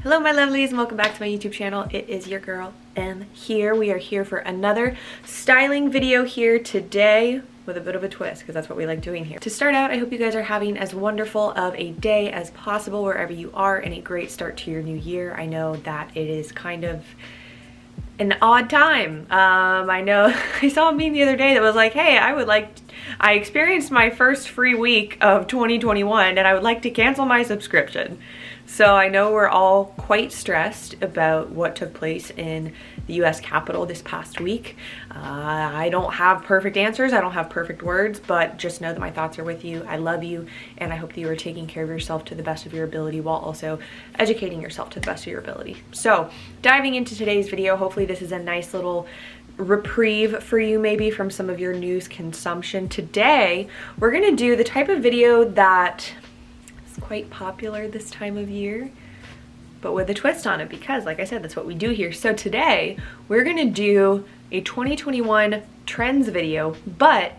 Hello my lovelies and welcome back to my YouTube channel. It is your girl Em here. We are here for another styling video here today with a bit of a twist because that's what we like doing here. To start out, I hope you guys are having as wonderful of a day as possible wherever you are and a great start to your new year. I know that it is kind of an odd time. I know I saw a meme the other day that was like, hey, I experienced my first free week of 2021 and I would like to cancel my subscription. So I know we're all quite stressed about what took place in the US Capitol this past week. I don't have perfect answers, I don't have perfect words, but just know that my thoughts are with you. I love you, and I hope that you are taking care of yourself to the best of your ability while also educating yourself to the best of your ability. So diving into today's video, hopefully this is a nice little reprieve for you maybe from some of your news consumption. Today, we're gonna do the type of video that quite popular this time of year, but with a twist on it because, like I said, that's what we do here. So today we're gonna do a 2021 trends video, but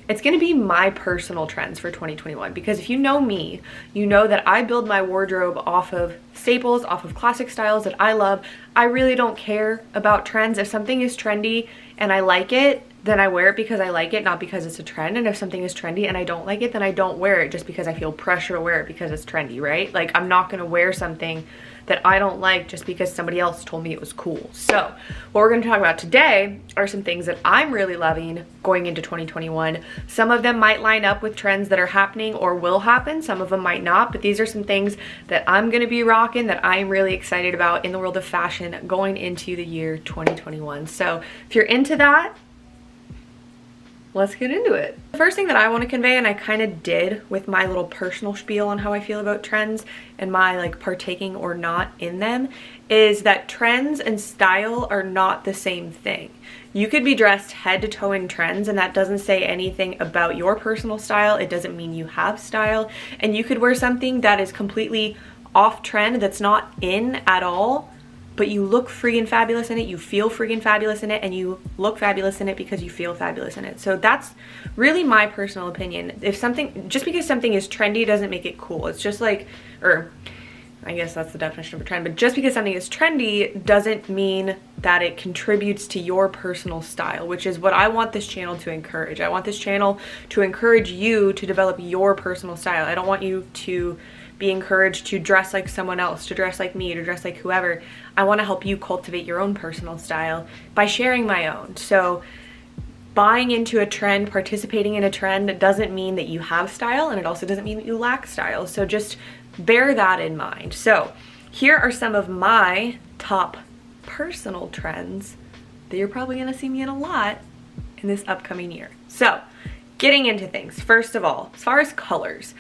it's gonna be my personal trends for 2021 because if you know me, you know that I build my wardrobe off of staples, off of classic styles that I love. I really don't care about trends. If something is trendy and I like it, then I wear it because I like it, not because it's a trend. And if something is trendy and I don't like it, then I don't wear it just because I feel pressure to wear it because it's trendy, right? Like, I'm not gonna wear something that I don't like just because somebody else told me it was cool. So what we're gonna talk about today are some things that I'm really loving going into 2021. Some of them might line up with trends that are happening or will happen. Some of them might not, but these are some things that I'm gonna be rocking that I'm really excited about in the world of fashion going into the year 2021. So if you're into that, let's get into it. The first thing that I want to convey, and I kind of did with my little personal spiel on how I feel about trends and my like partaking or not in them, is that trends and style are not the same thing. You could be dressed head to toe in trends and that doesn't say anything about your personal style. It doesn't mean you have style. And you could wear something that is completely off trend, that's not in at all, but you look freaking fabulous in it, you feel freaking fabulous in it, and you look fabulous in it because you feel fabulous in it. So that's really my personal opinion. If something, just because something is trendy doesn't make it cool. It's just like, or I guess that's the definition of a trend, but just because something is trendy doesn't mean that it contributes to your personal style, which is what I want this channel to encourage. I want this channel to encourage you to develop your personal style. I don't want you to be encouraged to dress like someone else, to dress like me, to dress like whoever. I want to help you cultivate your own personal style by sharing my own. So buying into a trend, participating in a trend doesn't mean that you have style, and it also doesn't mean that you lack style. So just bear that in mind. So here are some of my top personal trends that you're probably going to see me in a lot in this upcoming year. So getting into things, first of all, as far as colors,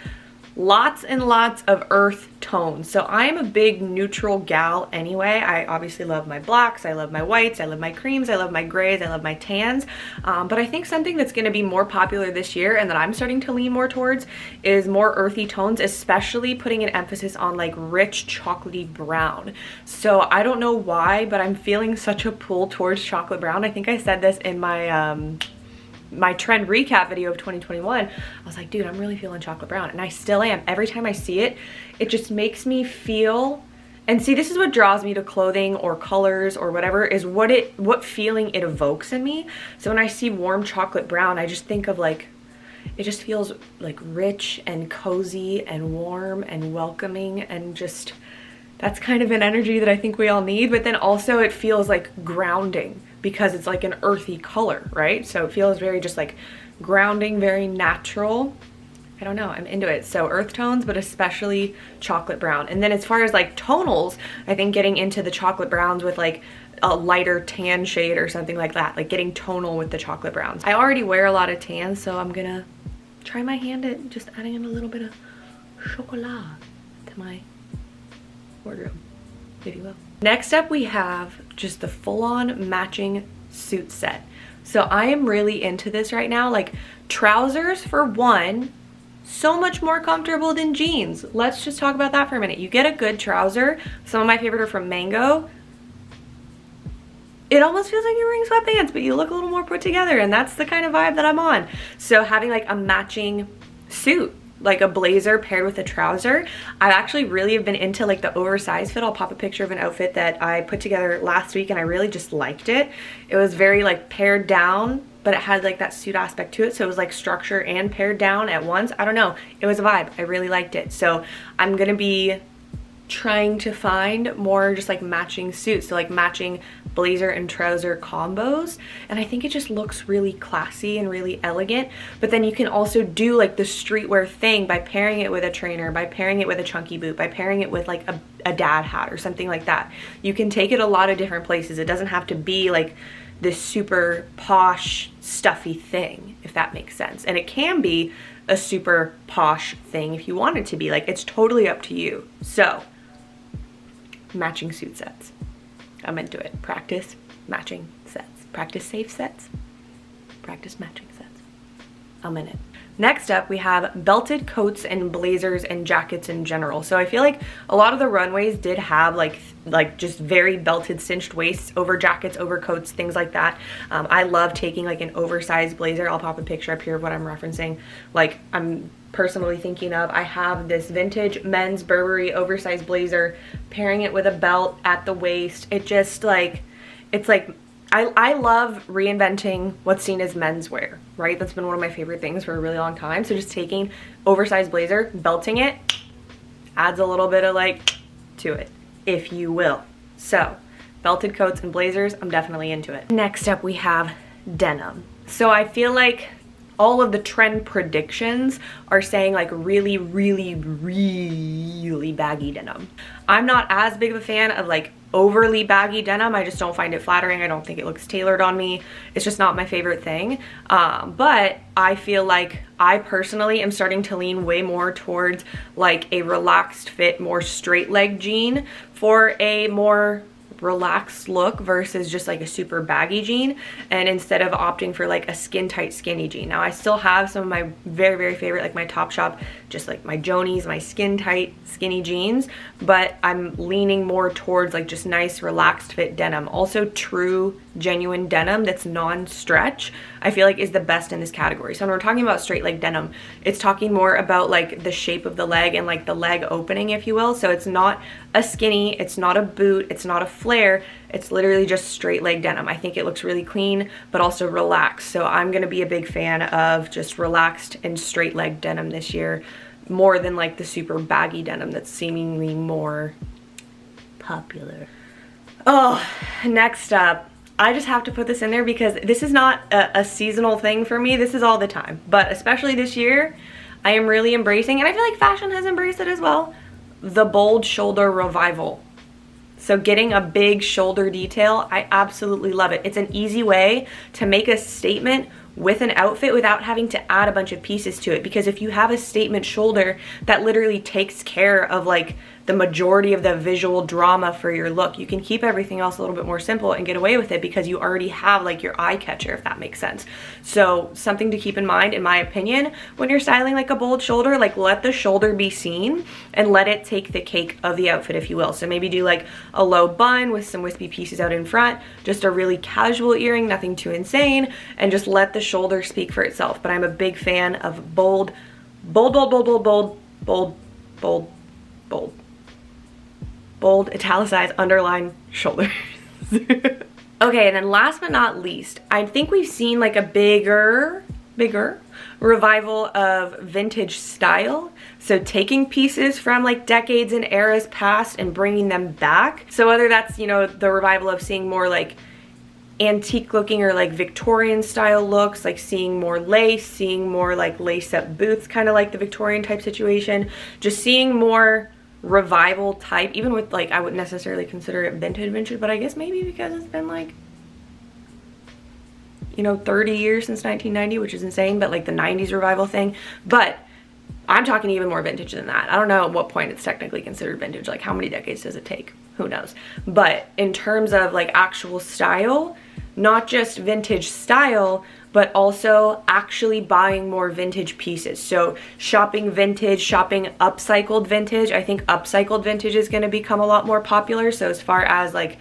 lots and lots of earth tones. So I'm a big neutral gal anyway. I obviously love my blacks, I love my whites, I love my creams, I love my grays, I love my tans. But I think something that's gonna be more popular this year and that I'm starting to lean more towards is more earthy tones, especially putting an emphasis on like rich chocolatey brown. So I don't know why, but I'm feeling such a pull towards chocolate brown. I think I said this in my trend recap video of 2021. I was like, dude, I'm really feeling chocolate brown, and I still am. Every time I see it, it just makes me feel, and see, this is what draws me to clothing or colors or whatever, is what feeling it evokes in me. So when I see warm chocolate brown, I just think of like, it just feels like rich and cozy and warm and welcoming, and just, that's kind of an energy that I think we all need. But then also it feels like grounding because it's like an earthy color, right? So it feels very just like grounding, very natural. I don't know, I'm into it. So earth tones, but especially chocolate brown. And then as far as like tonals, I think getting into the chocolate browns with like a lighter tan shade or something like that, like getting tonal with the chocolate browns. I already wear a lot of tans, so I'm gonna try my hand at just adding in a little bit of chocolat to my wardrobe, if you will. Next up, we have just the full-on matching suit set. So I am really into this right now. Like trousers, for one, so much more comfortable than jeans. Let's just talk about that for a minute. You get a good trouser. Some of my favorite are from Mango. It almost feels like you're wearing sweatpants, but you look a little more put together, and that's the kind of vibe that I'm on. So having like a matching suit like a blazer paired with a trouser. I actually really have been into like the oversized fit. I'll pop a picture of an outfit that I put together last week and I really just liked it. It was very like pared down, but it had like that suit aspect to it, so it was like structure and pared down at once. I don't know, it was a vibe. I really liked it. So I'm gonna be trying to find more just like matching suits, so like matching blazer and trouser combos, and I think it just looks really classy and really elegant. But then you can also do like the streetwear thing by pairing it with a trainer, by pairing it with a chunky boot, by pairing it with like a dad hat or something like that. You can take it a lot of different places. It doesn't have to be like this super posh stuffy thing, if that makes sense. And it can be a super posh thing if you want it to be. Like, it's totally up to you. So matching suit sets, I'm into it. Practice matching sets, practice safe sets, practice matching sets. I'm in it. Next up, we have belted coats and blazers and jackets in general. So I feel like a lot of the runways did have like just very belted cinched waists over jackets, over coats, things like that. I love taking like an oversized blazer. I'll pop a picture up here of what I'm referencing. Like, I'm personally thinking of, I have this vintage men's Burberry oversized blazer, pairing it with a belt at the waist. It just like, it's like, I love reinventing what's seen as menswear, right? That's been one of my favorite things for a really long time. So just taking oversized blazer, belting it, adds a little bit of like to it, if you will. So belted coats and blazers, I'm definitely into it. Next up, we have denim. So I feel like all of the trend predictions are saying like really, really, really baggy denim. I'm not as big of a fan of like overly baggy denim. I just don't find it flattering. I don't think it looks tailored on me. It's just not my favorite thing. But I feel like I personally am starting to lean way more towards like a relaxed fit, more straight leg jean for a more relaxed look versus just like a super baggy jean, and instead of opting for like a skin tight skinny jean. Now I still have some of my very, very favorite, like my Topshop, just like my Jonies, my skin tight skinny jeans, but I'm leaning more towards like just nice relaxed fit denim. Also true genuine denim that's non-stretch, I feel like is the best in this category. So when we're talking about straight leg denim, it's talking more about like the shape of the leg and like the leg opening, if you will. So it's not a skinny, it's not a boot, it's not a flare, it's literally just straight leg denim. I think it looks really clean, but also relaxed. So I'm gonna be a big fan of just relaxed and straight leg denim this year, more than like the super baggy denim that's seemingly more popular. Oh, next up, I just have to put this in there because this is not a seasonal thing for me. This is all the time, but especially this year, I am really embracing, and I feel like fashion has embraced it as well, the bold shoulder revival. So getting a big shoulder detail, I absolutely love it. It's an easy way to make a statement with an outfit without having to add a bunch of pieces to it. Because if you have a statement shoulder, that literally takes care of like the majority of the visual drama for your look. You can keep everything else a little bit more simple and get away with it because you already have like your eye catcher, if that makes sense. So something to keep in mind, in my opinion, when you're styling like a bold shoulder, like let the shoulder be seen and let it take the cake of the outfit, if you will. So maybe do like a low bun with some wispy pieces out in front, just a really casual earring, nothing too insane, and just let the shoulder speak for itself. But I'm a big fan of bold, bold, bold, bold, bold, bold, bold, bold, bold, bold, italicized, underline shoulders. Okay, and then last but not least, I think we've seen like a bigger revival of vintage style. So taking pieces from like decades and eras past and bringing them back. So whether that's, you know, the revival of seeing more like antique looking or like Victorian style looks, like seeing more lace, seeing more like lace up boots, kind of like the Victorian type situation, just seeing more revival type, even with like, I wouldn't necessarily consider it vintage, but I guess maybe because it's been like, you know, 30 years since 1990, which is insane, but like the 90s revival thing. But I'm talking even more vintage than that. I don't know at what point it's technically considered vintage, like how many decades does it take? Who knows? But in terms of like actual style, not just vintage style, but also actually buying more vintage pieces. So shopping vintage, shopping upcycled vintage. I think upcycled vintage is going to become a lot more popular. So as far as like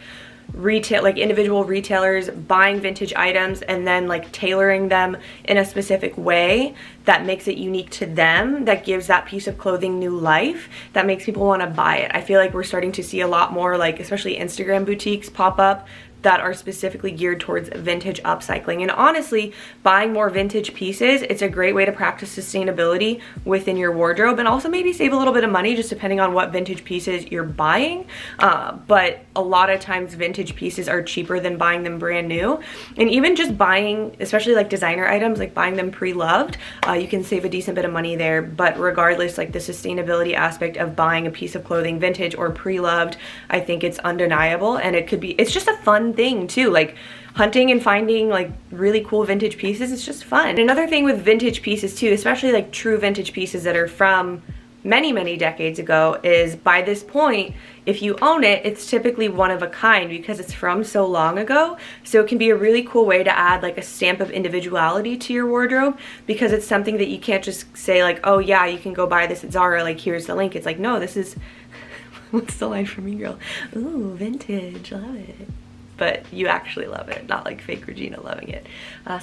retail, like individual retailers buying vintage items and then like tailoring them in a specific way that makes it unique to them, that gives that piece of clothing new life, that makes people want to buy it. I feel like we're starting to see a lot more, like especially Instagram boutiques pop up that are specifically geared towards vintage upcycling. And honestly, buying more vintage pieces, it's a great way to practice sustainability within your wardrobe, and also maybe save a little bit of money just depending on what vintage pieces you're buying. But a lot of times vintage pieces are cheaper than buying them brand new. And even just buying, especially like designer items, like buying them pre-loved, you can save a decent bit of money there. But regardless, like the sustainability aspect of buying a piece of clothing vintage or pre-loved, I think it's undeniable. And it's just a fun thing too, like hunting and finding like really cool vintage pieces. It's just fun. And another thing with vintage pieces too, especially like true vintage pieces that are from many decades ago, is by this point, if you own it, it's typically one of a kind because it's from so long ago. So it can be a really cool way to add like a stamp of individuality to your wardrobe, because it's something that you can't just say like, oh yeah, you can go buy this at Zara, like here's the link. It's like, no, this is what's the line from Mean Girl? Ooh, vintage, love it. But you actually love it, not like fake Regina loving it.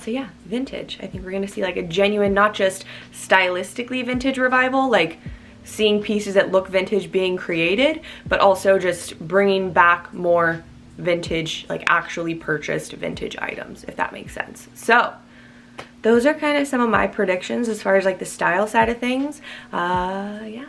So yeah, vintage. I think we're gonna see like a genuine, not just stylistically vintage revival, like seeing pieces that look vintage being created, but also just bringing back more vintage, like actually purchased vintage items, if that makes sense. So those are kind of some of my predictions as far as like the style side of things. Yeah.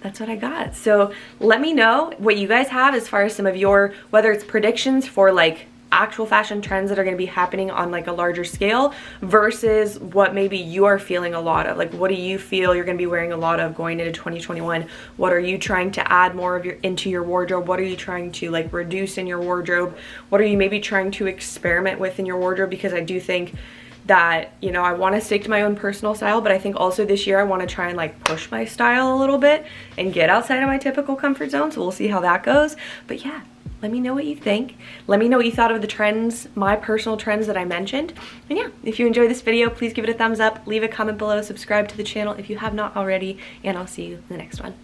That's what I got. So let me know what you guys have as far as some of your, whether it's predictions for like actual fashion trends that are going to be happening on like a larger scale versus what maybe you are feeling a lot of. Like, what do you feel you're going to be wearing a lot of going into 2021? What are you trying to add more of into your wardrobe? What are you trying to like reduce in your wardrobe? What are you maybe trying to experiment with in your wardrobe? Because I do think that, you know, I want to stick to my own personal style, but I think also this year I want to try and like push my style a little bit and get outside of my typical comfort zone. So we'll see how that goes. But yeah, let me know what you think. Let me know what you thought of the trends, my personal trends that I mentioned. And yeah, if you enjoyed this video, please give it a thumbs up, leave a comment below, subscribe to the channel if you have not already, and I'll see you in the next one.